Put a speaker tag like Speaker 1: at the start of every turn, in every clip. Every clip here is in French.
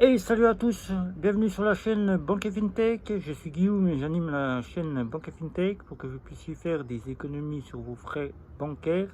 Speaker 1: Hey, salut à tous, bienvenue sur la chaîne Banque et FinTech. Je suis Guillaume et j'anime la chaîne Banque et FinTech pour que vous puissiez faire des économies sur vos frais bancaires.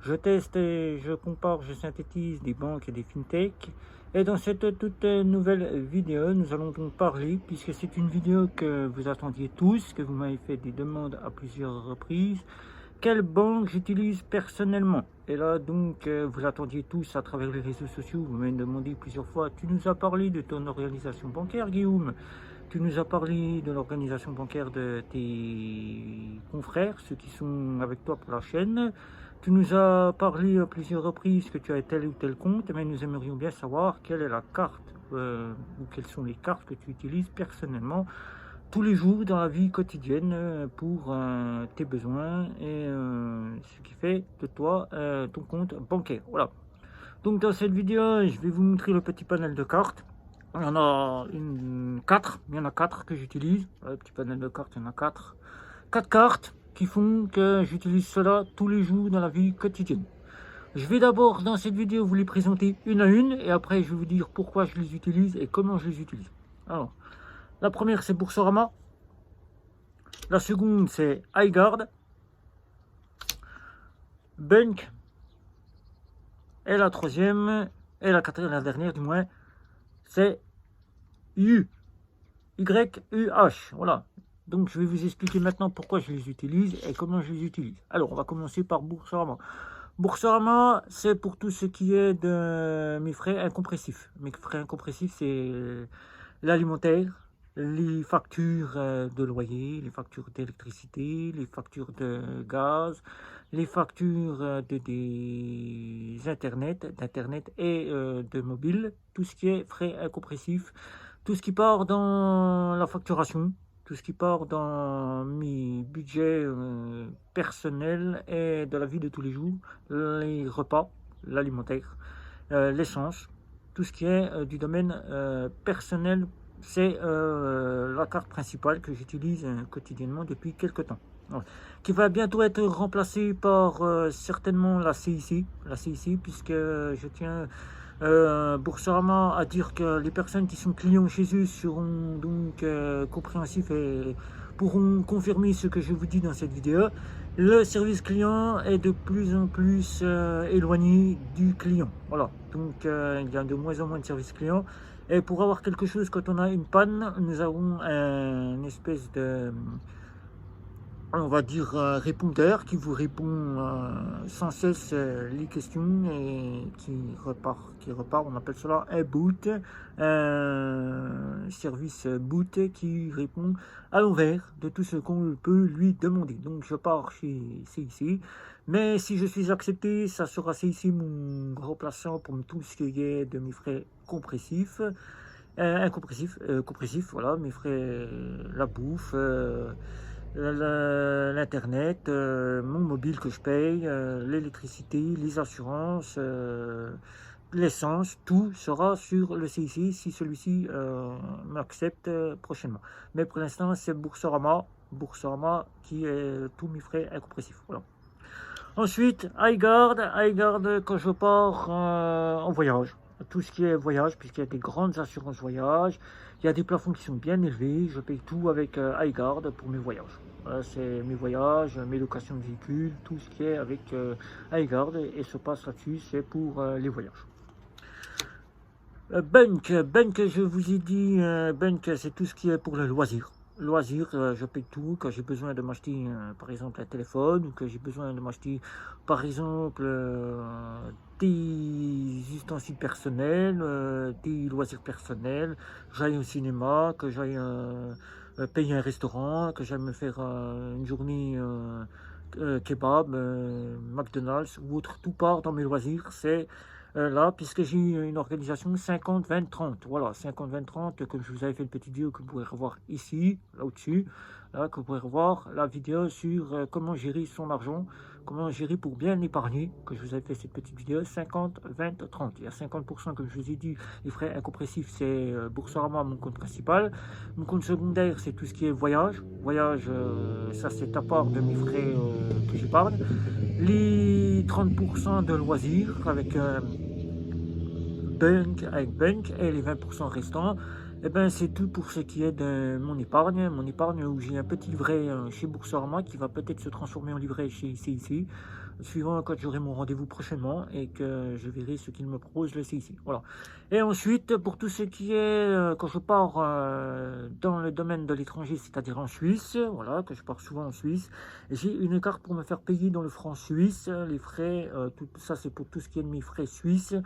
Speaker 1: Je teste et je compare, je synthétise des banques et des FinTech. Et dans cette toute nouvelle vidéo, nous allons donc parler, puisque c'est une vidéo que vous attendiez tous, que vous m'avez fait des demandes à plusieurs reprises. Quelle banque j'utilise personnellement? Et là, donc, vous attendiez tous à travers les réseaux sociaux, vous m'avez demandé plusieurs fois, tu nous as parlé de ton organisation bancaire, Guillaume. Tu nous as parlé de l'organisation bancaire de tes confrères, ceux qui sont avec toi pour la chaîne. Tu nous as parlé à plusieurs reprises que tu as tel ou tel compte, mais nous aimerions bien savoir quelle est la carte ou quelles sont les cartes que tu utilises personnellement tous les jours dans la vie quotidienne pour tes besoins et ce qui fait de toi ton compte bancaire. Voilà. Donc dans cette vidéo, je vais vous montrer le petit panel de cartes. Il y en a quatre. Il y en a quatre que j'utilise. Le petit panel de cartes, il y en a quatre. Quatre cartes qui font que j'utilise cela tous les jours dans la vie quotidienne. Je vais d'abord dans cette vidéo vous les présenter une à une et après je vais vous dire pourquoi je les utilise et comment je les utilise. Alors, la première c'est Boursorama. La seconde c'est iGuard. Bank. Et la troisième, et la quatrième, la dernière du moins, c'est YUH. Voilà. Donc je vais vous expliquer maintenant pourquoi je les utilise et comment je les utilise. Alors on va commencer par Boursorama. Boursorama, c'est pour tout ce qui est de mes frais incompressifs. Mes frais incompressifs, c'est l'alimentaire, les factures de loyer, les factures d'électricité, les factures de gaz, les factures d'internet et de mobile, tout ce qui est frais incompressifs, tout ce qui part dans la facturation, tout ce qui part dans mes budgets personnels et de la vie de tous les jours, les repas, l'alimentaire, l'essence, tout ce qui est du domaine personnel, c'est la carte principale que j'utilise quotidiennement depuis quelques temps. Voilà. Qui va bientôt être remplacée par certainement la CIC, puisque je tiens Boursorama à dire que les personnes qui sont clients chez eux seront donc compréhensifs et pourront confirmer ce que je vous dis dans cette vidéo. Le service client est de plus en plus éloigné du client. Voilà, donc il y a de moins en moins de service client. Et pour avoir quelque chose, quand on a une panne, nous avons une espèce de, on va dire, répondeur qui vous répond sans cesse les questions et qui repart, on appelle cela un boot, un service boot qui répond à l'envers de tout ce qu'on peut lui demander. Donc je pars chez CIC, mais si je suis accepté, ça sera CIC mon remplaçant pour tout ce qui est de mes frais compressifs. Compressif, voilà, mes frais, la bouffe, l'internet, mon mobile que je paye, l'électricité, les assurances, l'essence, tout sera sur le CIC si celui-ci m'accepte prochainement. Mais pour l'instant, c'est Boursorama qui est tous mes frais incompressifs. Voilà. Ensuite, iGuard quand je pars en voyage. Tout ce qui est voyage, puisqu'il y a des grandes assurances voyage, il y a des plafonds qui sont bien élevés, je paye tout avec iGuard pour mes voyages. Voilà, c'est mes voyages, mes locations de véhicules, tout ce qui est avec iGuard et se passe là-dessus, c'est pour les voyages. Bank, je vous ai dit, Bank, c'est tout ce qui est pour le loisir. Je paye tout quand j'ai besoin de m'acheter par exemple un téléphone ou que j'ai besoin de m'acheter par exemple des ustensiles personnels, des loisirs personnels, j'aille au cinéma, que j'aille payer un restaurant, que j'aille me faire une journée kebab, McDonald's ou autre, tout part dans mes loisirs, c'est là, puisque j'ai une organisation 50-20-30. Voilà, 50-20-30, comme je vous avais fait une petite vidéo que vous pourrez revoir ici, là au-dessus, là, que vous pourrez revoir la vidéo sur comment gérer son argent, comment gérer pour bien épargner, que je vous avais fait cette petite vidéo, 50-20-30. Il y a 50%, comme je vous ai dit, les frais incompressifs, c'est Boursorama, mon compte principal. Mon compte secondaire, c'est tout ce qui est voyage. Voyage, ça c'est à part de mes frais que j'épargne. Les 30% de loisirs avec Bunk avec Bunk, et les 20% restants, eh ben, c'est tout pour ce qui est de mon épargne. Mon épargne où j'ai un petit livret chez Boursorama qui va peut-être se transformer en livret chez CIC, suivant quand j'aurai mon rendez-vous prochainement et que je verrai ce qu'il me propose le CIC. Voilà. Et ensuite, pour tout ce qui est, quand je pars dans le domaine de l'étranger, c'est-à-dire en Suisse, voilà, que je pars souvent en Suisse, j'ai une carte pour me faire payer dans le franc suisse, les frais, tout ça c'est pour tout ce qui est de mes frais suisses,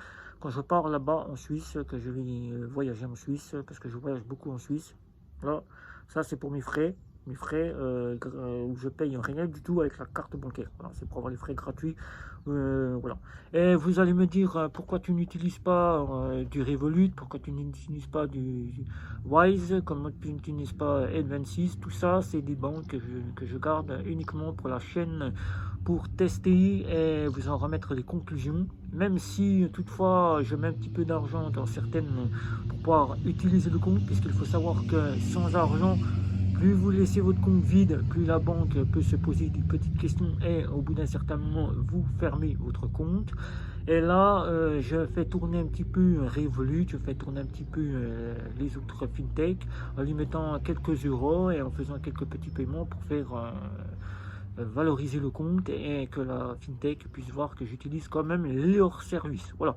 Speaker 1: quand je pars là-bas en Suisse, que je vais voyager en Suisse, parce que je voyage beaucoup en Suisse. Voilà, ça c'est pour mes frais où je paye rien du tout avec la carte bancaire. Voilà, c'est pour avoir les frais gratuits. Voilà. Et vous allez me dire pourquoi tu n'utilises pas du Revolut, pourquoi tu n'utilises pas du Wise, comment tu n'utilises pas N26. Tout ça, c'est des banques que je garde uniquement pour la chaîne, pour tester et vous en remettre des conclusions. Même si toutefois je mets un petit peu d'argent dans certaines pour pouvoir utiliser le compte, puisqu'il faut savoir que sans argent, plus vous laissez votre compte vide, plus la banque peut se poser des petites questions et au bout d'un certain moment, vous fermez votre compte. Et là, je fais tourner un petit peu Revolut, je fais tourner un petit peu les autres fintech en lui mettant quelques euros et en faisant quelques petits paiements pour faire valoriser le compte et que la fintech puisse voir que j'utilise quand même leur service. Voilà.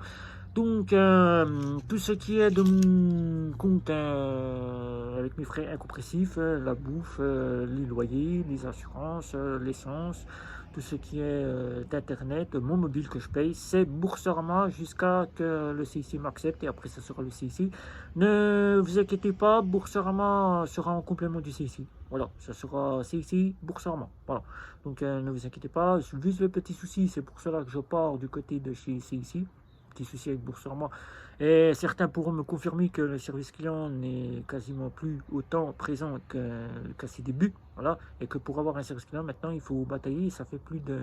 Speaker 1: Donc, tout ce qui est de mon compte avec mes frais incompressifs, la bouffe, les loyers, les assurances, l'essence, tout ce qui est d'internet, mon mobile que je paye, c'est Boursorama jusqu'à que le CIC m'accepte et après ça sera le CIC. Ne vous inquiétez pas, Boursorama sera en complément du CIC. Voilà, ça sera CIC, Boursorama. Voilà, donc ne vous inquiétez pas, juste le petit souci, c'est pour cela que je pars du côté de chez CIC. Petit souci avec Boursorama. Et certains pourront me confirmer que le service client n'est quasiment plus autant présent qu'à ses débuts. Voilà. Et que pour avoir un service client, maintenant, il faut batailler. Ça fait plus de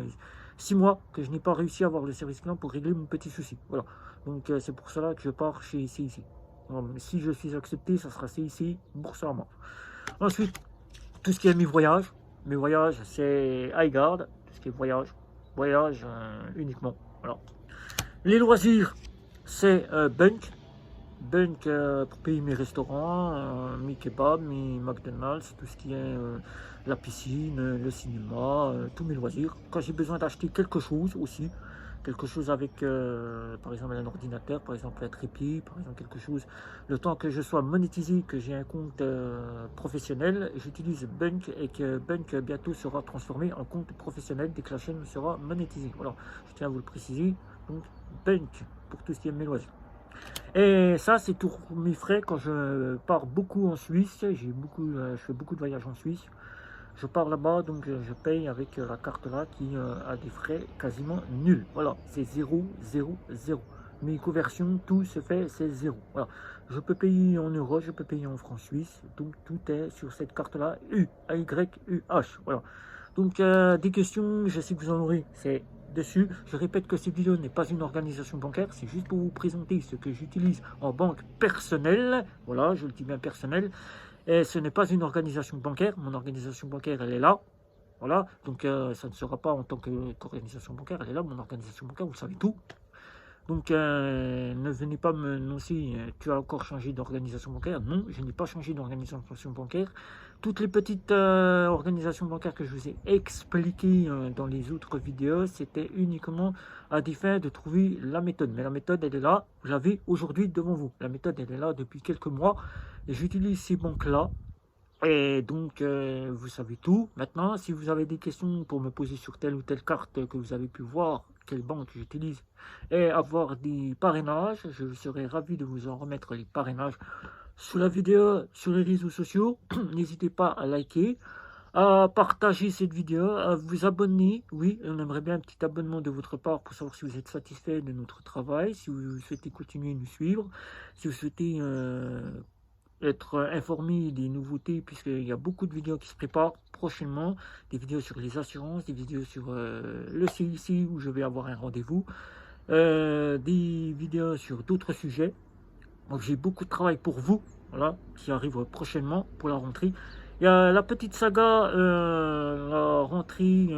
Speaker 1: 6 mois que je n'ai pas réussi à avoir le service client pour régler mon petit souci. Voilà. Donc, c'est pour cela que je pars chez CIC. Donc, si je suis accepté, ça sera CIC, Boursorama. Ensuite, tout ce qui est mes voyages, c'est iGuard. Tout ce qui est voyage uniquement. Voilà. Les loisirs, c'est Bunk pour payer mes restaurants, mes kebabs, mes McDonald's, tout ce qui est la piscine, le cinéma, tous mes loisirs. Quand j'ai besoin d'acheter quelque chose aussi, quelque chose avec par exemple un ordinateur, par exemple un trépied, par exemple quelque chose, le temps que je sois monétisé, que j'ai un compte professionnel, j'utilise Bunk et que Bunk bientôt sera transformé en compte professionnel dès que la chaîne sera monétisée. Voilà, je tiens à vous le préciser. Donc Bunk pour tout ce qui est mes loisirs. Et ça, c'est tous mes frais quand je pars beaucoup en Suisse. Je fais beaucoup de voyages en Suisse. Je pars là-bas, donc je paye avec la carte là qui a des frais quasiment nuls. Voilà, c'est 0, 0, 0. Mes conversions, tout se fait, c'est 0. Voilà. Je peux payer en euros, je peux payer en francs suisses. Donc tout est sur cette carte-là, U-A-Y-U-H. Voilà. Donc des questions, je sais que vous en aurez, c'est dessus. Je répète que cette vidéo n'est pas une organisation bancaire, c'est juste pour vous présenter ce que j'utilise en banque personnelle. Voilà, je le dis bien personnel. Et ce n'est pas une organisation bancaire. Mon organisation bancaire, elle est là. Voilà, donc ça ne sera pas en tant qu'organisation bancaire, elle est là. Mon organisation bancaire, vous savez tout. Donc ne venez pas me annoncer tu as encore changé d'organisation bancaire. Non, je n'ai pas changé d'organisation bancaire. Toutes les petites organisations bancaires que je vous ai expliquées dans les autres vidéos, c'était uniquement à des fins de trouver la méthode. Mais la méthode, elle est là, vous l'avez aujourd'hui devant vous. La méthode, elle est là depuis quelques mois. Et j'utilise ces banques-là. Et donc, vous savez tout. Maintenant, si vous avez des questions pour me poser sur telle ou telle carte que vous avez pu voir, quelle banque j'utilise, et avoir des parrainages, je serai ravi de vous en remettre les parrainages sous la vidéo, sur les réseaux sociaux. N'hésitez pas à liker, à partager cette vidéo, à vous abonner. Oui, on aimerait bien un petit abonnement de votre part pour savoir si vous êtes satisfait de notre travail, si vous souhaitez continuer à nous suivre, si vous souhaitez être informé des nouveautés, puisqu'il y a beaucoup de vidéos qui se préparent prochainement, des vidéos sur les assurances, des vidéos sur le CIC où je vais avoir un rendez-vous, des vidéos sur d'autres sujets. Donc j'ai beaucoup de travail pour vous, voilà, qui arrive prochainement pour la rentrée. Il y a la petite saga, la rentrée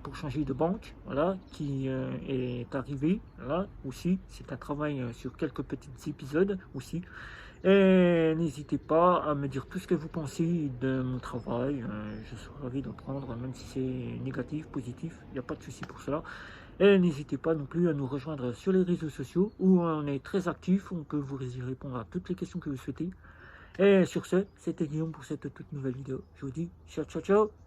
Speaker 1: pour changer de banque, voilà, qui est arrivée, voilà, aussi. C'est un travail sur quelques petits épisodes aussi. Et n'hésitez pas à me dire tout ce que vous pensez de mon travail. Je serai ravi d'entendre, même si c'est négatif, positif, il n'y a pas de souci pour cela. Et n'hésitez pas non plus à nous rejoindre sur les réseaux sociaux où on est très actifs, on peut vous y répondre à toutes les questions que vous souhaitez. Et sur ce, c'était Guillaume pour cette toute nouvelle vidéo. Je vous dis ciao ciao ciao.